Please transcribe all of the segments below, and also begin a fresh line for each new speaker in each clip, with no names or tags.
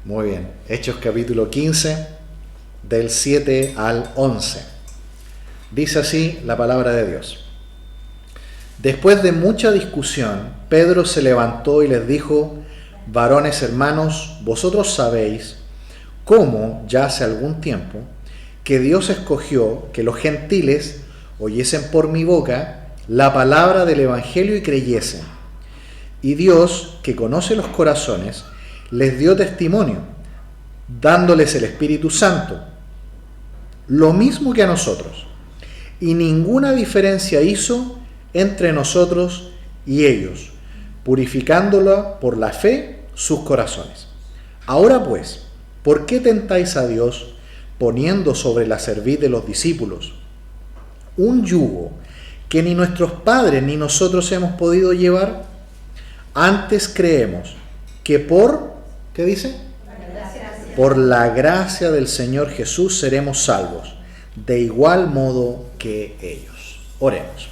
Muy bien. Hechos capítulo 15, del 7 al 11. Dice así la palabra de Dios. Después de mucha discusión, Pedro se levantó y les dijo: varones hermanos, vosotros sabéis cómo ya hace algún tiempo que Dios escogió que los gentiles oyesen por mi boca la palabra del Evangelio y creyesen. Y Dios, que conoce los corazones, les dio testimonio, dándoles el Espíritu Santo, lo mismo que a nosotros, y ninguna diferencia hizo entre nosotros y ellos, purificándola por la fe sus corazones. Ahora pues, ¿por qué tentáis a Dios poniendo sobre la cerviz de los discípulos un yugo que ni nuestros padres ni nosotros hemos podido llevar? Antes creemos que ¿qué dice? Por la gracia del Señor Jesús seremos salvos, de igual modo que ellos. Oremos.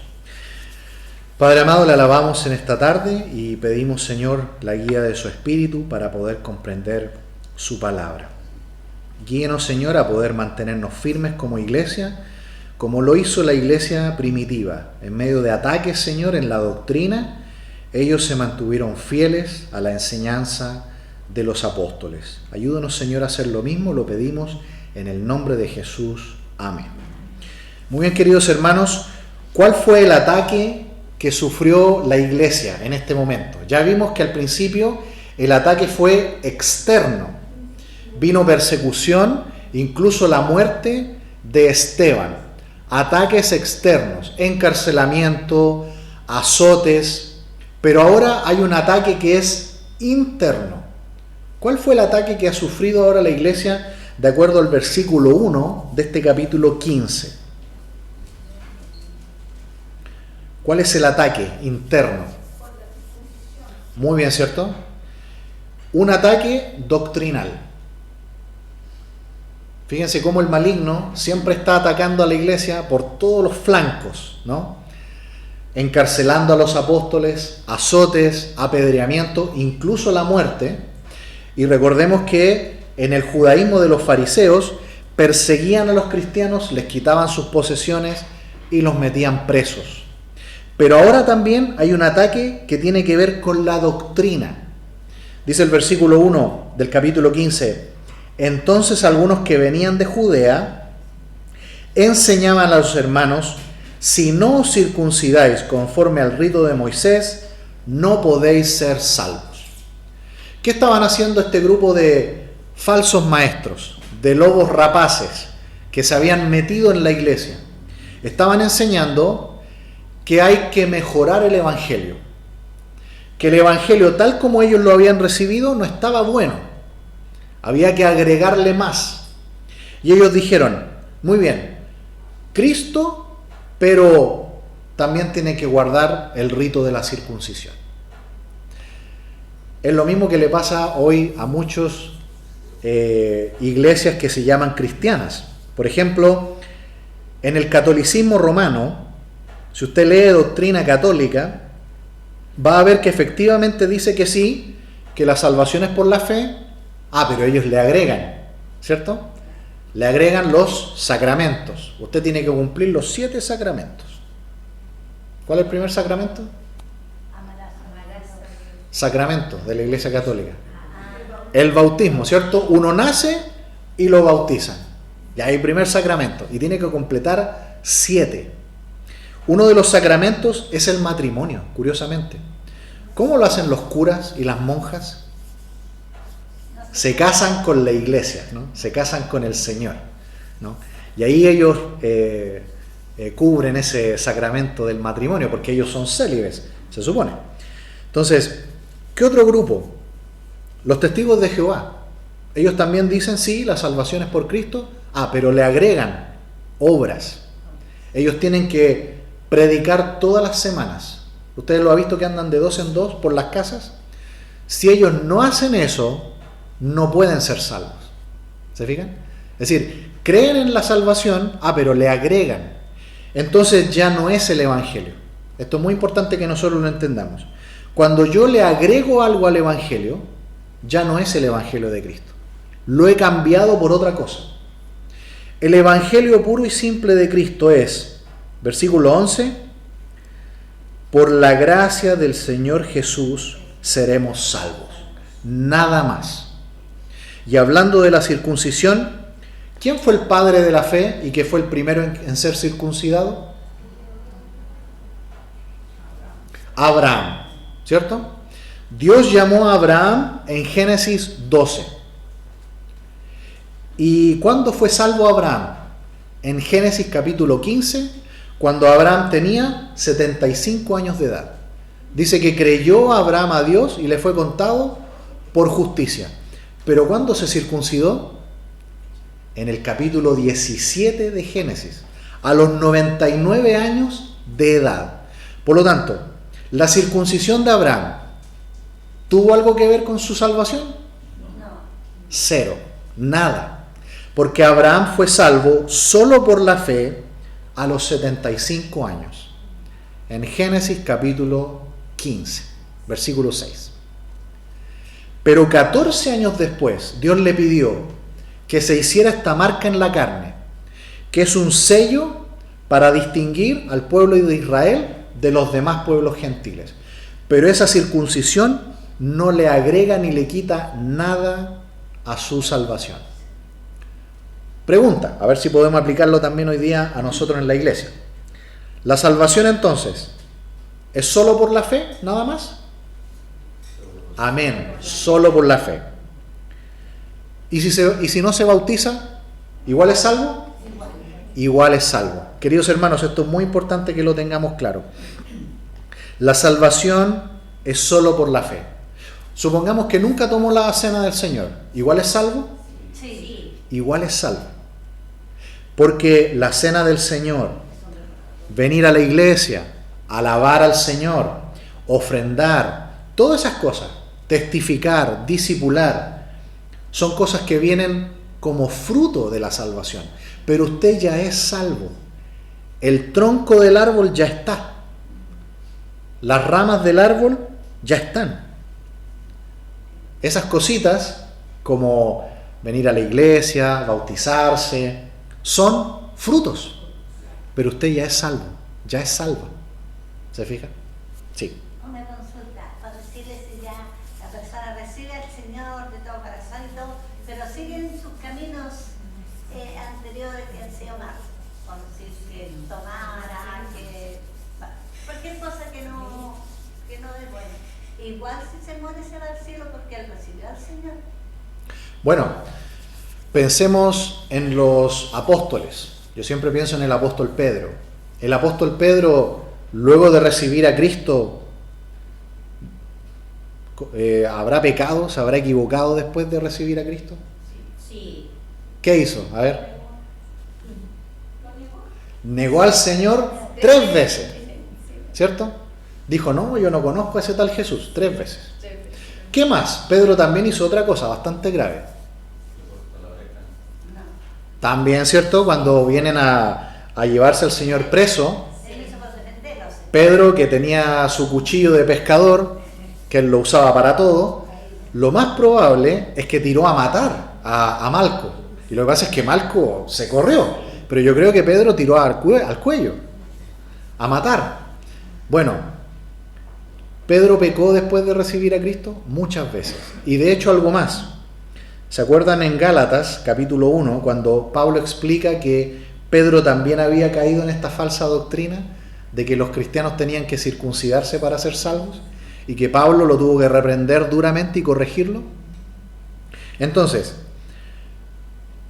Padre amado, le alabamos en esta tarde y pedimos, Señor, la guía de su Espíritu para poder comprender su palabra. Guíenos, Señor, a poder mantenernos firmes como iglesia, como lo hizo la iglesia primitiva. En medio de ataques, Señor, en la doctrina, ellos se mantuvieron fieles a la enseñanza de los apóstoles. Ayúdanos, Señor, a hacer lo mismo, lo pedimos en el nombre de Jesús. Amén. Muy bien, queridos hermanos, ¿cuál fue el ataque que sufrió la iglesia en este momento? Ya vimos que al principio el ataque fue externo. Vino persecución, incluso la muerte de Esteban. Ataques externos, encarcelamiento, azotes, pero ahora hay un ataque que es interno. ¿Cuál fue el ataque que ha sufrido ahora la iglesia de acuerdo al versículo 1 de este capítulo 15? ¿Cuál es el ataque interno? Muy bien, ¿cierto? Un ataque doctrinal. Fíjense cómo el maligno siempre está atacando a la iglesia por todos los flancos, ¿no? Encarcelando a los apóstoles, azotes, apedreamiento, incluso la muerte. Y recordemos que en el judaísmo de los fariseos perseguían a los cristianos, les quitaban sus posesiones y los metían presos. Pero ahora también hay un ataque que tiene que ver con la doctrina. Dice el versículo 1 del capítulo 15: entonces algunos que venían de Judea enseñaban a los hermanos: si no os circuncidáis conforme al rito de Moisés, no podéis ser salvos. ¿Qué estaban haciendo este grupo de falsos maestros, de lobos rapaces que se habían metido en la iglesia? Estaban enseñando que hay que mejorar el evangelio, que el evangelio tal como ellos lo habían recibido no estaba bueno, había que agregarle más. Y ellos dijeron: muy bien, Cristo, pero también tiene que guardar el rito de la circuncisión. Es lo mismo que le pasa hoy a muchas iglesias que se llaman cristianas. Por ejemplo, en el catolicismo romano, si usted lee doctrina católica, va a ver que efectivamente dice que sí, que la salvación es por la fe. Pero ellos le agregan, ¿cierto? Le agregan los sacramentos. Usted tiene que cumplir los 7 sacramentos. ¿Cuál es el primer sacramento? Sacramento de la Iglesia Católica. El bautismo, ¿cierto? Uno nace y lo bautizan. Ya hay primer sacramento y tiene que completar 7. Uno de los sacramentos es el matrimonio, curiosamente. ¿Cómo lo hacen los curas y las monjas? Se casan con la iglesia, ¿no? Se casan con el Señor, ¿no? Y ahí ellos cubren ese sacramento del matrimonio porque ellos son célibes, se supone. Entonces, ¿qué otro grupo? Los testigos de Jehová. Ellos también dicen, sí, la salvación es por Cristo, pero le agregan obras. Ellos tienen que predicar todas las semanas. ¿Ustedes lo han visto que andan de 2 en 2 por las casas? Si ellos no hacen eso, no pueden ser salvos. ¿Se fijan? Es decir, creen en la salvación, pero le agregan. Entonces ya no es el evangelio. Esto es muy importante que nosotros lo entendamos. Cuando yo le agrego algo al evangelio, ya no es el evangelio de Cristo. lo he cambiado por otra cosa. El evangelio puro y simple de Cristo es, versículo 11, por la gracia del Señor Jesús seremos salvos. Nada más. Y hablando de la circuncisión, ¿quién fue el padre de la fe y que fue el primero en ser circuncidado? Abraham, ¿cierto? Dios llamó a Abraham en Génesis 12. ¿Y cuándo fue salvo Abraham? En Génesis capítulo 15, cuando Abraham tenía 75 años de edad. Dice que creyó Abraham a Dios y le fue contado por justicia. Pero ¿cuándo se circuncidó? En el capítulo 17 de Génesis, a los 99 años de edad. Por lo tanto, la circuncisión de Abraham, ¿tuvo algo que ver con su salvación? No. Cero, nada. Porque Abraham fue salvo solo por la fe a los 75 años. En Génesis capítulo 15, versículo 6. Pero 14 años después, Dios le pidió que se hiciera esta marca en la carne, que es un sello para distinguir al pueblo de Israel de los demás pueblos gentiles. Pero esa circuncisión no le agrega ni le quita nada a su salvación. Pregunta, a ver si podemos aplicarlo también hoy día a nosotros en la iglesia. ¿La salvación entonces es solo por la fe, nada más? Amén, solo por la fe. ¿Y si no se bautiza, igual es salvo? Igual es salvo. Queridos hermanos, esto es muy importante que lo tengamos claro. La salvación es solo por la fe. Supongamos que nunca tomó la cena del Señor, ¿igual es salvo? Sí. Igual es salvo. Porque la cena del Señor, venir a la iglesia, alabar al Señor, ofrendar, todas esas cosas, testificar, discipular, son cosas que vienen como fruto de la salvación. Pero usted ya es salvo. El tronco del árbol ya está. Las ramas del árbol ya están. Esas cositas, como venir a la iglesia, bautizarse, son frutos. Pero usted ya es salvo, ya es salvo. ¿Se fija? Sí.
Una consulta, para decirle si ya la persona recibe al Señor de todo corazón y todo, pero sigue en sus caminos anteriores que han sido malos. Por decir que tomara, que cualquier cosa que no es buena. Igual si se muere se va al cielo porque él recibió al Señor.
Bueno, pensemos en los apóstoles. Yo siempre pienso en el apóstol Pedro. El apóstol Pedro, luego de recibir a Cristo, ¿habrá pecado? ¿Se habrá equivocado después de recibir a Cristo?
Sí.
¿Qué hizo? A ver. Negó al Señor 3 veces. ¿Cierto? Dijo, no, yo no conozco a ese tal Jesús. 3 veces. ¿Qué más? Pedro también hizo otra cosa bastante grave. También, ¿cierto? Cuando vienen a llevarse al Señor preso, Pedro, que tenía su cuchillo de pescador, que él lo usaba para todo, lo más probable es que tiró a matar a Malco. Y lo que pasa es que Malco se corrió, pero yo creo que Pedro tiró al cuello, a matar. Bueno, Pedro pecó después de recibir a Cristo muchas veces. Y de hecho algo más. ¿Se acuerdan en Gálatas, capítulo 1, cuando Pablo explica que Pedro también había caído en esta falsa doctrina de que los cristianos tenían que circuncidarse para ser salvos? Y que Pablo lo tuvo que reprender duramente y corregirlo. Entonces,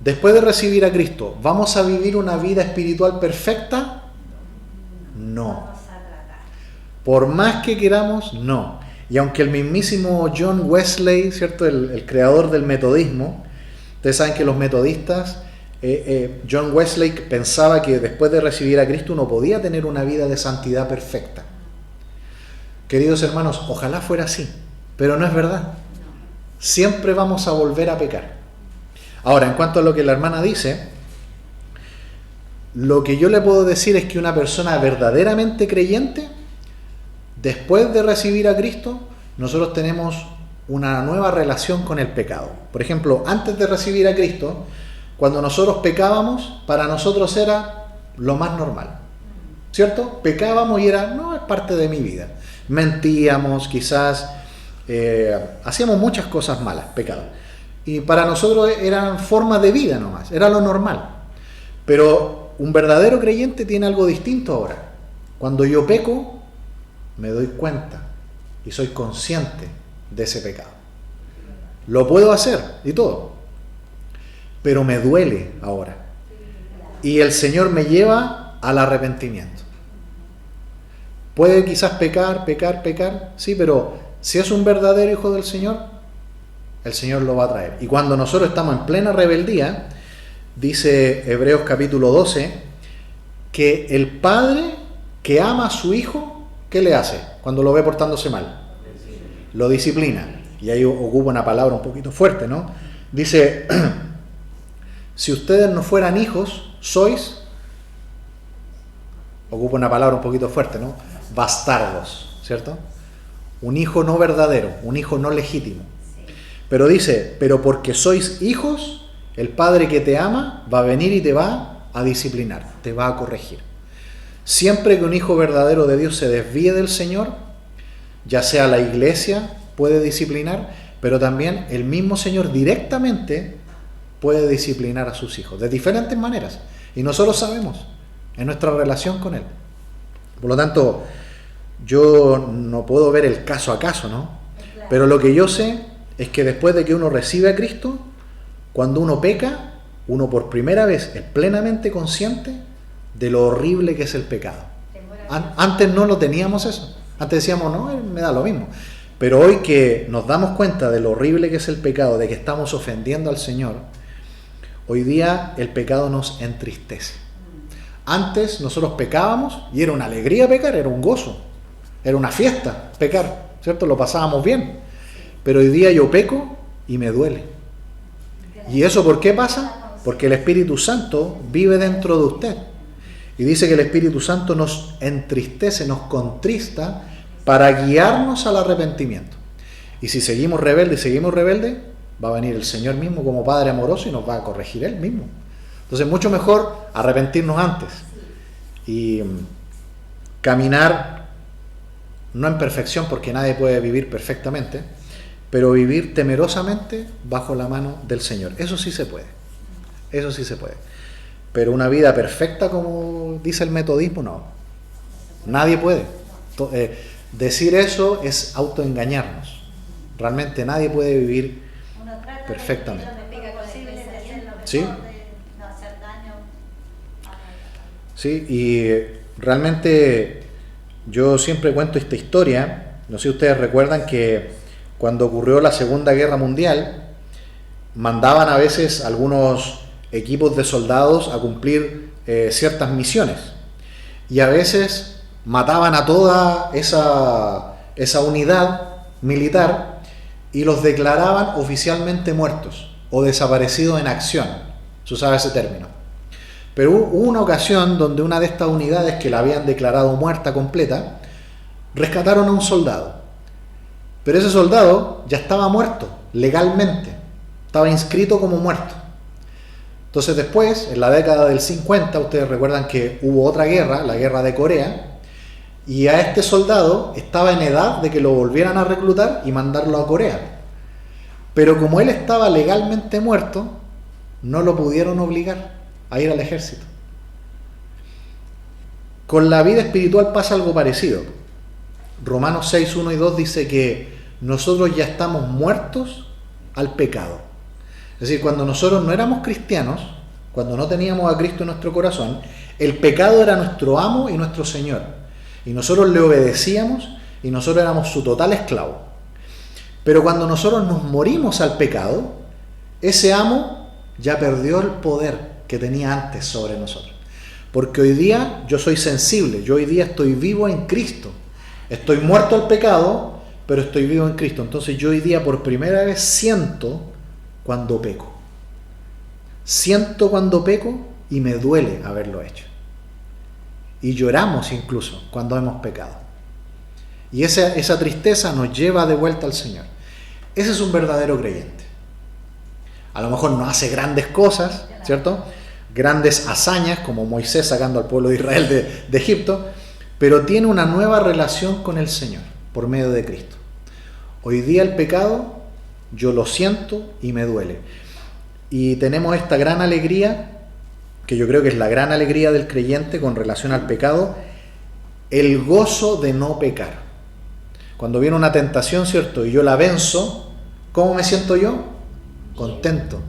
después de recibir a Cristo, ¿vamos a vivir una vida espiritual perfecta? No. Por más que queramos, no. Y aunque el mismísimo John Wesley, ¿cierto?, el creador del metodismo, ustedes saben que los metodistas, John Wesley pensaba que después de recibir a Cristo uno podía tener una vida de santidad perfecta. Queridos hermanos, ojalá fuera así, pero no es verdad. Siempre vamos a volver a pecar. Ahora, en cuanto a lo que la hermana dice, lo que yo le puedo decir es que una persona verdaderamente creyente, después de recibir a Cristo, nosotros tenemos una nueva relación con el pecado. Por ejemplo, antes de recibir a Cristo, cuando nosotros pecábamos, para nosotros era lo más normal, ¿cierto? Pecábamos y era, no, es parte de mi vida. Mentíamos, quizás hacíamos muchas cosas malas, pecados. Y para nosotros eran formas de vida nomás, era lo normal. Pero un verdadero creyente tiene algo distinto ahora. Cuando yo peco, me doy cuenta y soy consciente de ese pecado. Lo puedo hacer y todo, pero me duele ahora. Y el Señor me lleva al arrepentimiento. Puede quizás pecar, sí, pero si es un verdadero hijo del Señor, el Señor lo va a traer. Y cuando nosotros estamos en plena rebeldía, dice Hebreos capítulo 12, que el padre que ama a su hijo, ¿qué le hace cuando lo ve portándose mal? Lo disciplina. Y ahí ocupa una palabra un poquito fuerte, ¿no? Dice, si ustedes no fueran hijos, sois, ocupa una palabra un poquito fuerte, ¿no? Bastardos, ¿cierto? Un hijo no verdadero, un hijo no legítimo. Pero dice, pero porque sois hijos, el Padre que te ama va a venir y te va a disciplinar, te va a corregir. Siempre que un hijo verdadero de Dios se desvíe del Señor, ya sea la iglesia puede disciplinar, pero también el mismo Señor directamente puede disciplinar a sus hijos, de diferentes maneras. Y nosotros sabemos, en nuestra relación con Él. Por lo tanto, yo no puedo ver el caso a caso, ¿no? Pero lo que yo sé es que después de que uno recibe a Cristo, cuando uno peca, uno por primera vez es plenamente consciente de lo horrible que es el pecado. Antes no lo teníamos eso. Antes decíamos, no, me da lo mismo. Pero hoy que nos damos cuenta de lo horrible que es el pecado, de que estamos ofendiendo al Señor, hoy día el pecado nos entristece. Antes nosotros pecábamos y era una alegría pecar, era un gozo, era una fiesta pecar, ¿cierto? Lo pasábamos bien. Pero hoy día yo peco y me duele. ¿Y eso por qué pasa? Porque el Espíritu Santo vive dentro de usted. Y dice que el Espíritu Santo nos entristece, nos contrista para guiarnos al arrepentimiento. Y si seguimos rebeldes, va a venir el Señor mismo como Padre amoroso y nos va a corregir Él mismo. Entonces mucho mejor arrepentirnos antes y caminar, no en perfección porque nadie puede vivir perfectamente, pero vivir temerosamente bajo la mano del Señor. Eso sí se puede. Eso sí se puede. Pero una vida perfecta, como dice el metodismo, no. Nadie puede. Decir eso es autoengañarnos. Realmente nadie puede vivir perfectamente. ¿Sí? Sí, y realmente yo siempre cuento esta historia. No sé si ustedes recuerdan que cuando ocurrió la Segunda Guerra Mundial, mandaban a veces algunos equipos de soldados a cumplir ciertas misiones. Y a veces mataban a toda esa unidad militar y los declaraban oficialmente muertos o desaparecidos en acción. Se usaba ese término. Pero hubo una ocasión donde una de estas unidades que la habían declarado muerta completa, rescataron a un soldado. Pero ese soldado ya estaba muerto, legalmente. Estaba inscrito como muerto. Entonces después, en la década del 50, ustedes recuerdan que hubo otra guerra, la guerra de Corea, y a este soldado estaba en edad de que lo volvieran a reclutar y mandarlo a Corea. Pero como él estaba legalmente muerto, no lo pudieron obligar a ir al ejército. Con la vida espiritual pasa algo parecido. Romanos 6, 1 y 2 dice que nosotros ya estamos muertos al pecado. Es decir, cuando nosotros no éramos cristianos, cuando no teníamos a Cristo en nuestro corazón, el pecado era nuestro amo y nuestro Señor. Y nosotros le obedecíamos y nosotros éramos su total esclavo. Pero cuando nosotros nos morimos al pecado, ese amo ya perdió el poder que tenía antes sobre nosotros. Porque hoy día yo soy sensible, yo hoy día estoy vivo en Cristo. Estoy muerto al pecado, pero estoy vivo en Cristo. Entonces yo hoy día por primera vez siento cuando peco. Siento cuando peco y me duele haberlo hecho. Y lloramos incluso cuando hemos pecado. Y esa tristeza nos lleva de vuelta al Señor. Ese es un verdadero creyente. A lo mejor no hace grandes cosas, ¿cierto? Grandes hazañas, como Moisés sacando al pueblo de Israel de Egipto, pero tiene una nueva relación con el Señor por medio de Cristo. Hoy día el pecado, yo lo siento y me duele. Y tenemos esta gran alegría, que yo creo que es la gran alegría del creyente con relación al pecado, el gozo de no pecar. Cuando viene una tentación, ¿cierto? Y yo la venzo, ¿cómo me siento yo? Contento.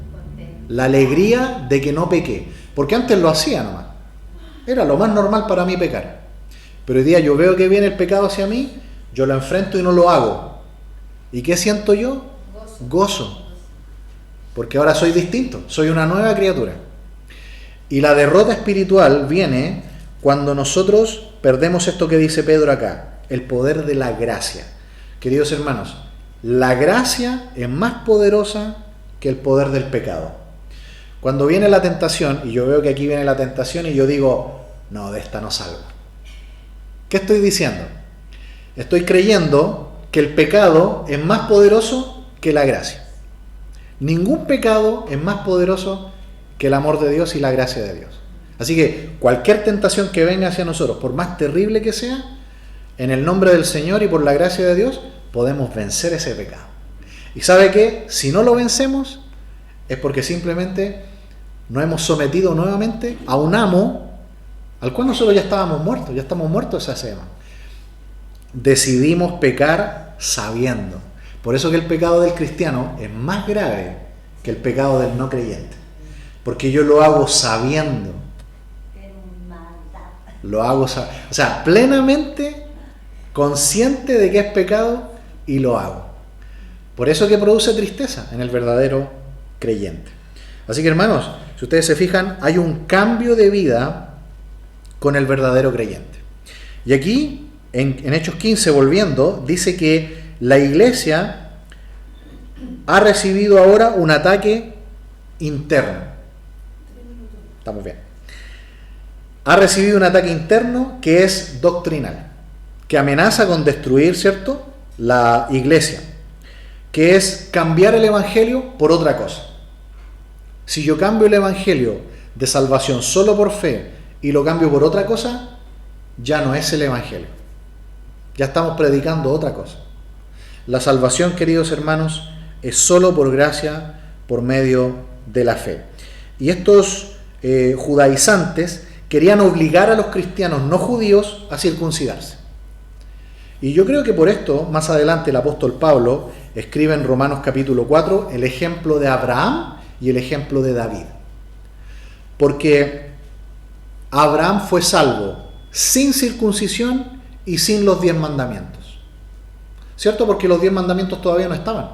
La alegría de que no pequé. Porque antes lo hacía nomás. Era lo más normal para mí pecar. Pero hoy día yo veo que viene el pecado hacia mí, yo lo enfrento y no lo hago. ¿Y qué siento yo? Gozo. Porque ahora soy distinto, soy una nueva criatura. Y la derrota espiritual viene cuando nosotros perdemos esto que dice Pedro acá, el poder de la gracia. Queridos hermanos, la gracia es más poderosa que el poder del pecado. Cuando viene la tentación, y yo veo que aquí viene la tentación y yo digo, no, de esta no salgo. ¿Qué estoy diciendo? Estoy creyendo que el pecado es más poderoso que la gracia. Ningún pecado es más poderoso que el amor de Dios y la gracia de Dios. Así que cualquier tentación que venga hacia nosotros, por más terrible que sea, en el nombre del Señor y por la gracia de Dios, podemos vencer ese pecado. ¿Y sabe qué? Si no lo vencemos, es porque simplemente nos hemos sometido nuevamente a un amo al cual nosotros ya estábamos muertos, ya estamos muertos hace años. Decidimos pecar sabiendo. Por eso que el pecado del cristiano es más grave que el pecado del no creyente. Porque yo lo hago sabiendo. Lo hago, o sea, plenamente consciente de que es pecado y lo hago. Por eso que produce tristeza en el verdadero creyente. Así que hermanos, si ustedes se fijan, hay un cambio de vida con el verdadero creyente. Y aquí, en Hechos 15, volviendo, dice que la iglesia ha recibido ahora un ataque interno. Estamos bien. Ha recibido un ataque interno que es doctrinal, que amenaza con destruir, ¿cierto?, la iglesia, que es cambiar el evangelio por otra cosa. Si yo cambio el evangelio de salvación solo por fe y lo cambio por otra cosa, ya no es el evangelio. Ya estamos predicando otra cosa. La salvación, queridos hermanos, es solo por gracia, por medio de la fe. Y estos judaizantes querían obligar a los cristianos no judíos a circuncidarse. Y yo creo que por esto, más adelante el apóstol Pablo escribe en Romanos capítulo 4 el ejemplo de Abraham y el ejemplo de David. Porque Abraham fue salvo sin circuncisión y sin los 10 mandamientos. ¿Cierto? Porque los 10 mandamientos todavía no estaban.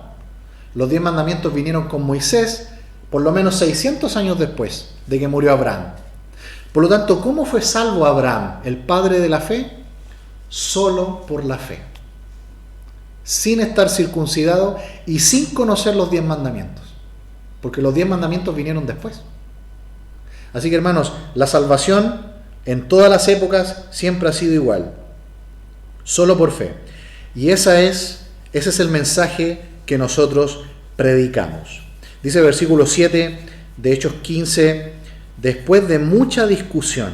Los 10 mandamientos vinieron con Moisés por lo menos 600 años después de que murió Abraham. Por lo tanto, ¿cómo fue salvo Abraham, el padre de la fe? Solo por la fe. Sin estar circuncidado y sin conocer los 10 mandamientos. Porque los 10 mandamientos vinieron después. Así que hermanos, la salvación en todas las épocas siempre ha sido igual. Solo por fe. Y ese es el mensaje que nosotros predicamos. Dice el versículo 7 de Hechos 15, después de mucha discusión,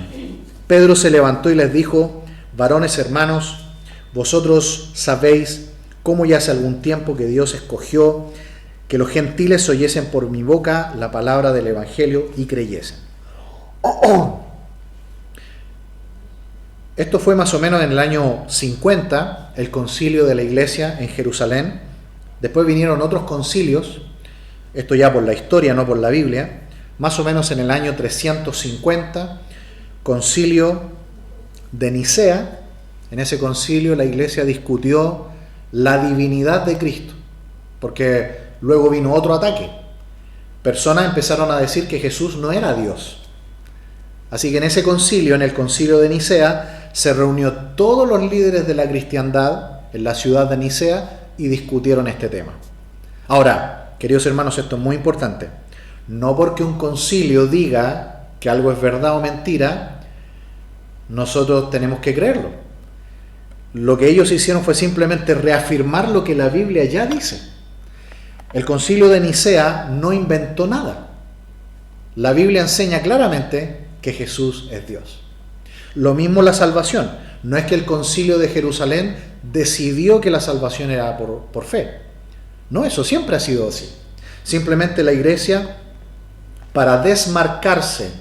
Pedro se levantó y les dijo, varones hermanos, vosotros sabéis cómo ya hace algún tiempo que Dios escogió que los gentiles oyesen por mi boca la palabra del evangelio y creyesen. Esto fue más o menos en el año 50, el concilio de la iglesia en Jerusalén. Después vinieron otros concilios, esto ya por la historia, no por la Biblia, más o menos en el año 350, concilio de Nicea. En ese concilio la iglesia discutió la divinidad de Cristo, porque luego vino otro ataque. Personas empezaron a decir que Jesús no era Dios. Así que en ese concilio, en el concilio de Nicea, se reunió todos los líderes de la cristiandad en la ciudad de Nicea y discutieron este tema. Ahora, queridos hermanos, esto es muy importante. No porque un concilio diga que algo es verdad o mentira, nosotros tenemos que creerlo. Lo que ellos hicieron fue simplemente reafirmar lo que la Biblia ya dice. El concilio de Nicea no inventó nada. La Biblia enseña claramente que Jesús es Dios. Lo mismo la salvación. No es que el concilio de Jerusalén decidió que la salvación era por fe. No, eso siempre ha sido así. Simplemente la iglesia, para desmarcarse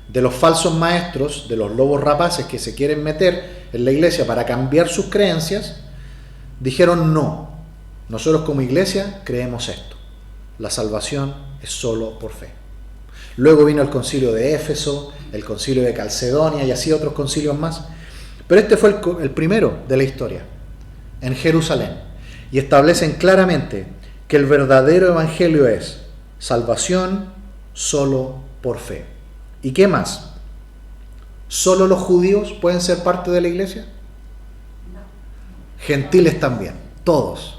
de los falsos maestros, de los lobos rapaces que se quieren meter en la iglesia para cambiar sus creencias, dijeron no, nosotros como iglesia creemos esto, la salvación es solo por fe. Luego vino el concilio de Éfeso, el concilio de Calcedonia y así otros concilios más, pero este fue el primero de la historia, en Jerusalén, y establecen claramente que el verdadero evangelio es salvación solo por fe. ¿Y qué más? ¿Solo los judíos pueden ser parte de la iglesia? Gentiles también, todos,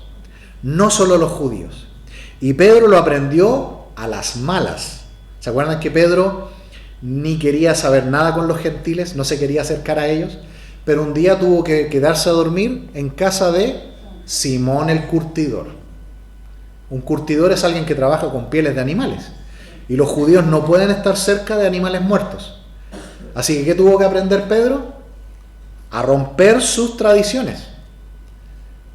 no solo los judíos. Y Pedro lo aprendió a las malas. ¿Se acuerdan que Pedro ni quería saber nada con los gentiles, no se quería acercar a ellos? Pero un día tuvo que quedarse a dormir en casa de Simón el curtidor. Un curtidor es alguien que trabaja con pieles de animales. Y los judíos no pueden estar cerca de animales muertos. Así que, ¿qué tuvo que aprender Pedro? A romper sus tradiciones.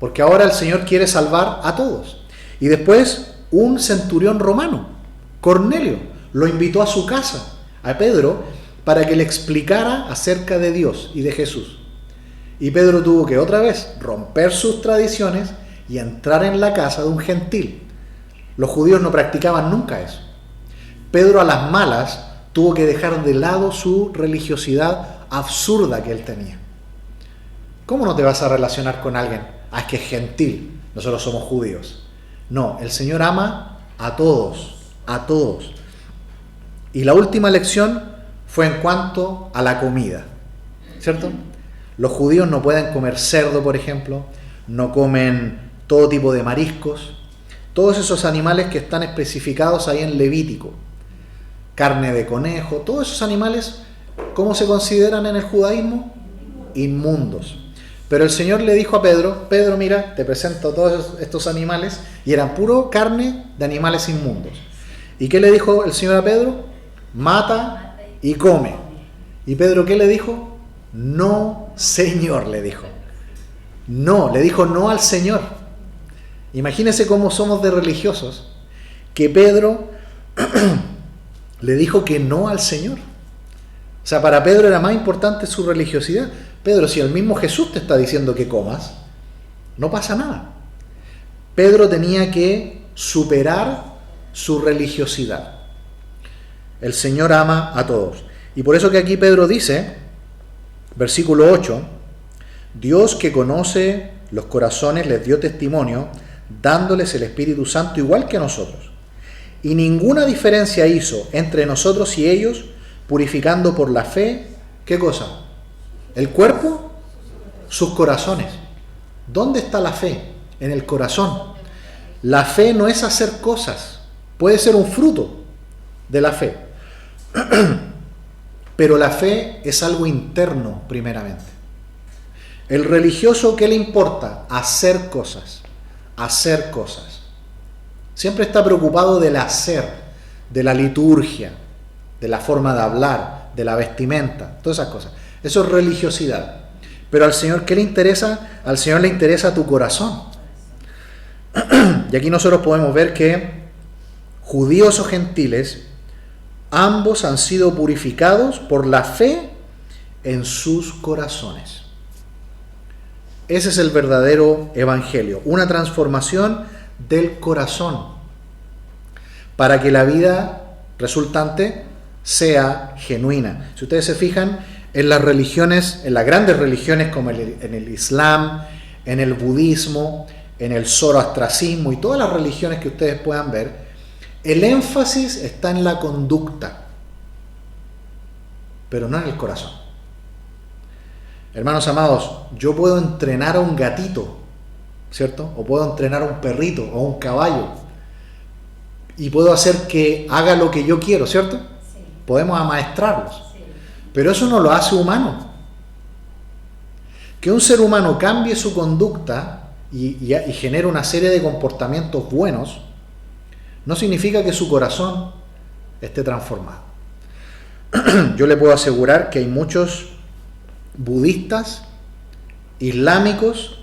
Porque ahora el Señor quiere salvar a todos. Y después, un centurión romano, Cornelio, lo invitó a su casa, a Pedro, para que le explicara acerca de Dios y de Jesús. Y Pedro tuvo que otra vez romper sus tradiciones y entrar en la casa de un gentil. Los judíos no practicaban nunca eso. Pedro a las malas tuvo que dejar de lado su religiosidad absurda que él tenía. ¿Cómo no te vas a relacionar con alguien? Ah, es que es gentil, nosotros somos judíos. No, el Señor ama a todos, a todos. Y la última lección fue en cuanto a la comida, ¿cierto? Los judíos no pueden comer cerdo, por ejemplo, no comen todo tipo de mariscos, todos esos animales que están especificados ahí en Levítico. Carne de conejo, todos esos animales, ¿cómo se consideran en el judaísmo? Inmundos. Pero el Señor le dijo a Pedro, Pedro, mira, te presento todos estos animales, y eran puro carne de animales inmundos. ¿Y qué le dijo el Señor a Pedro? Mata y come. ¿Y Pedro qué le dijo? No, Señor, le dijo. No, le dijo no al Señor. Imagínense cómo somos de religiosos, que Pedro le dijo que no al Señor. O sea, para Pedro era más importante su religiosidad. Pedro, si el mismo Jesús te está diciendo que comas, no pasa nada. Pedro tenía que superar su religiosidad. El Señor ama a todos. Y por eso que aquí Pedro dice, versículo 8, Dios que conoce los corazones les dio testimonio, dándoles el Espíritu Santo igual que a nosotros. Y ninguna diferencia hizo entre nosotros y ellos, purificando por la fe, ¿qué cosa? ¿El cuerpo? Sus corazones. ¿Dónde está la fe? En el corazón. La fe no es hacer cosas, puede ser un fruto de la fe. Pero la fe es algo interno primeramente. El religioso, ¿qué le importa? Hacer cosas. Hacer cosas. Siempre está preocupado del hacer, de la liturgia, de la forma de hablar, de la vestimenta, todas esas cosas. Eso es religiosidad. Pero al Señor, ¿qué le interesa? Al Señor le interesa tu corazón. Y aquí nosotros podemos ver que judíos o gentiles, ambos han sido purificados por la fe en sus corazones. Ese es el verdadero evangelio, una transformación del corazón para que la vida resultante sea genuina. Si ustedes se fijan en las religiones, en las grandes religiones como en el Islam, en el budismo, en el zoroastrianismo y todas las religiones que ustedes puedan ver, el énfasis está en la conducta, pero no en el corazón. Hermanos amados, yo puedo entrenar a un gatito, ¿cierto? O puedo entrenar a un perrito o a un caballo y puedo hacer que haga lo que yo quiero, ¿cierto? Sí. Podemos amaestrarlos. Sí. Pero eso no lo hace humano. Que un ser humano cambie su conducta y genere una serie de comportamientos buenos, no significa que su corazón esté transformado. Yo le puedo asegurar que hay muchos budistas, islámicos,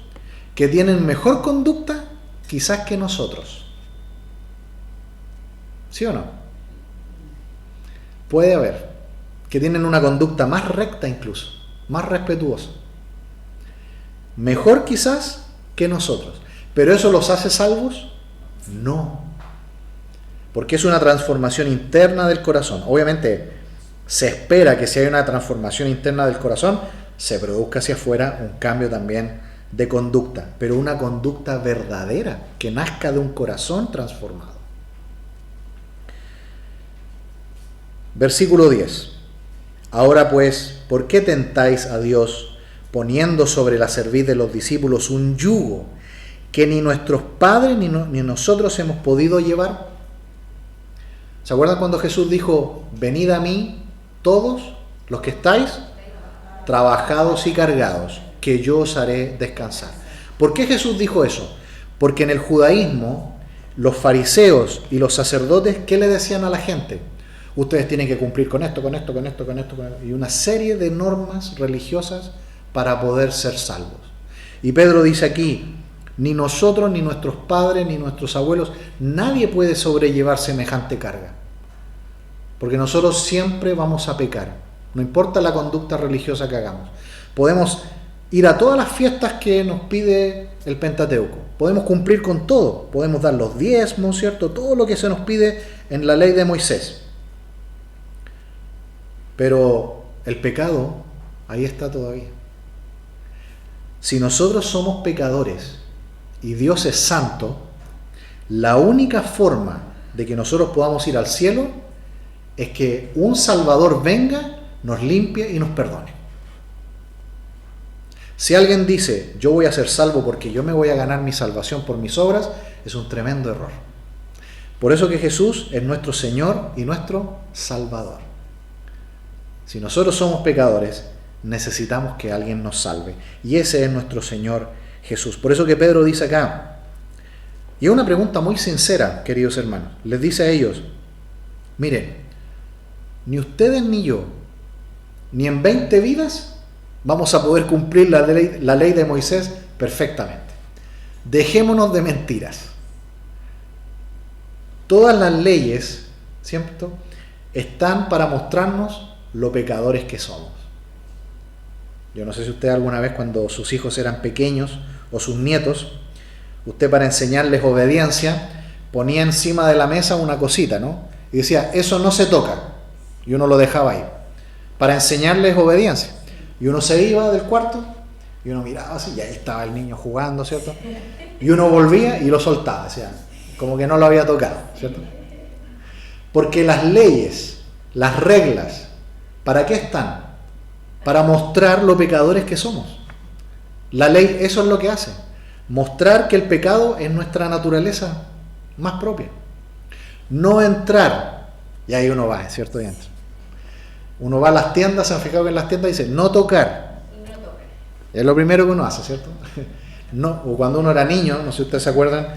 que tienen mejor conducta quizás que nosotros. ¿Sí o no? Puede haber, que tienen una conducta más recta incluso, más respetuosa. Mejor quizás que nosotros. ¿Pero eso los hace salvos? No. Porque es una transformación interna del corazón. Obviamente se espera que si hay una transformación interna del corazón, se produzca hacia afuera un cambio también de conducta, pero una conducta verdadera, que nazca de un corazón transformado. Versículo 10. Ahora pues, ¿por qué tentáis a Dios poniendo sobre la cerviz de los discípulos un yugo que ni nuestros padres ni nosotros hemos podido llevar? ¿Se acuerdan cuando Jesús dijo, venid a mí todos los que estáis trabajados y cargados, que yo os haré descansar? ¿Por qué Jesús dijo eso? Porque en el judaísmo, los fariseos y los sacerdotes, ¿qué le decían a la gente? Ustedes tienen que cumplir con esto, y una serie de normas religiosas para poder ser salvos. Y Pedro dice aquí, ni nosotros, ni nuestros padres, ni nuestros abuelos, nadie puede sobrellevar semejante carga. Porque nosotros siempre vamos a pecar, no importa la conducta religiosa que hagamos. Podemos ir a todas las fiestas que nos pide el Pentateuco, podemos cumplir con todo, podemos dar los diezmos, ¿cierto? Todo lo que se nos pide en la ley de Moisés. Pero el pecado, ahí está todavía. Si nosotros somos pecadores y Dios es santo, la única forma de que nosotros podamos ir al cielo es que un Salvador venga, nos limpie y nos perdone. Si alguien dice, yo voy a ser salvo porque yo me voy a ganar mi salvación por mis obras, es un tremendo error. Por eso que Jesús es nuestro Señor y nuestro Salvador. Si nosotros somos pecadores, necesitamos que alguien nos salve. Y ese es nuestro Señor Jesús. Por eso que Pedro dice acá, y es una pregunta muy sincera, queridos hermanos, les dice a ellos, miren, ni ustedes ni yo, ni en 20 vidas, vamos a poder cumplir la ley de Moisés perfectamente. Dejémonos de mentiras. Todas las leyes, ¿cierto?, están para mostrarnos lo pecadores que somos. Yo no sé si usted alguna vez, cuando sus hijos eran pequeños o sus nietos, usted, para enseñarles obediencia, ponía encima de la mesa una cosita, ¿no? Y decía, eso no se toca. Y uno lo dejaba ahí, para enseñarles obediencia. Y uno se iba del cuarto, y uno miraba así, y ahí estaba el niño jugando, ¿cierto? Y uno volvía y lo soltaba, decía, como que no lo había tocado, ¿cierto? Porque las leyes, las reglas, ¿para qué están? Para mostrar lo pecadores que somos. La ley eso es lo que hace, mostrar que el pecado es nuestra naturaleza más propia. No entrar, y ahí uno va, ¿cierto? Y entra. Uno va a las tiendas, se han fijado que en las tiendas dice no tocar. Es lo primero que uno hace, ¿cierto? No, o cuando uno era niño, no sé si ustedes se acuerdan,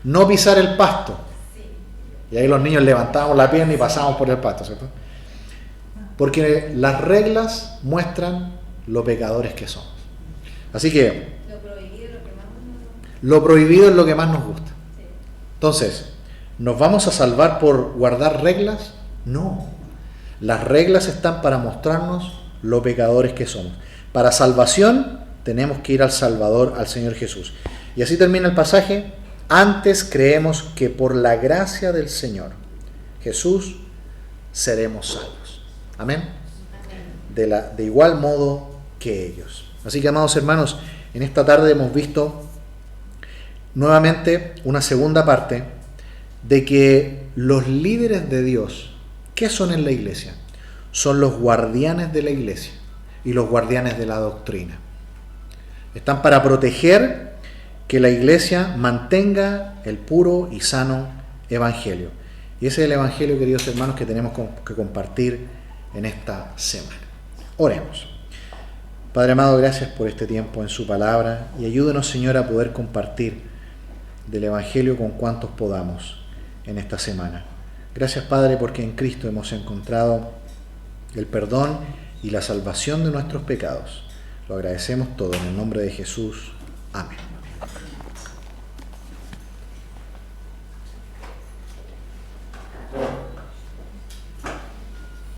no pisar el pasto. Y ahí los niños levantábamos la pierna y pasábamos por el pasto, ¿cierto? Porque las reglas muestran lo pecadores que somos. Así que lo prohibido es lo que más nos gusta. Entonces, ¿nos vamos a salvar por guardar reglas? No. Las reglas están para mostrarnos lo pecadores que somos. Para salvación tenemos que ir al Salvador, al Señor Jesús. Y así termina el pasaje. Antes creemos que por la gracia del Señor Jesús seremos salvos. Amén. De igual modo que ellos. Así que, amados hermanos, en esta tarde hemos visto nuevamente una segunda parte de que los líderes de Dios, ¿qué son en la iglesia? Son los guardianes de la iglesia y los guardianes de la doctrina. Están para proteger que la iglesia mantenga el puro y sano evangelio. Y ese es el evangelio, queridos hermanos, que tenemos que compartir en esta semana. Oremos. Padre amado, gracias por este tiempo en su palabra y ayúdenos, Señor, a poder compartir del evangelio con cuantos podamos. en esta semana. Gracias, Padre, porque en Cristo hemos encontrado el perdón y la salvación de nuestros pecados. Lo agradecemos todo en el nombre de Jesús. Amén.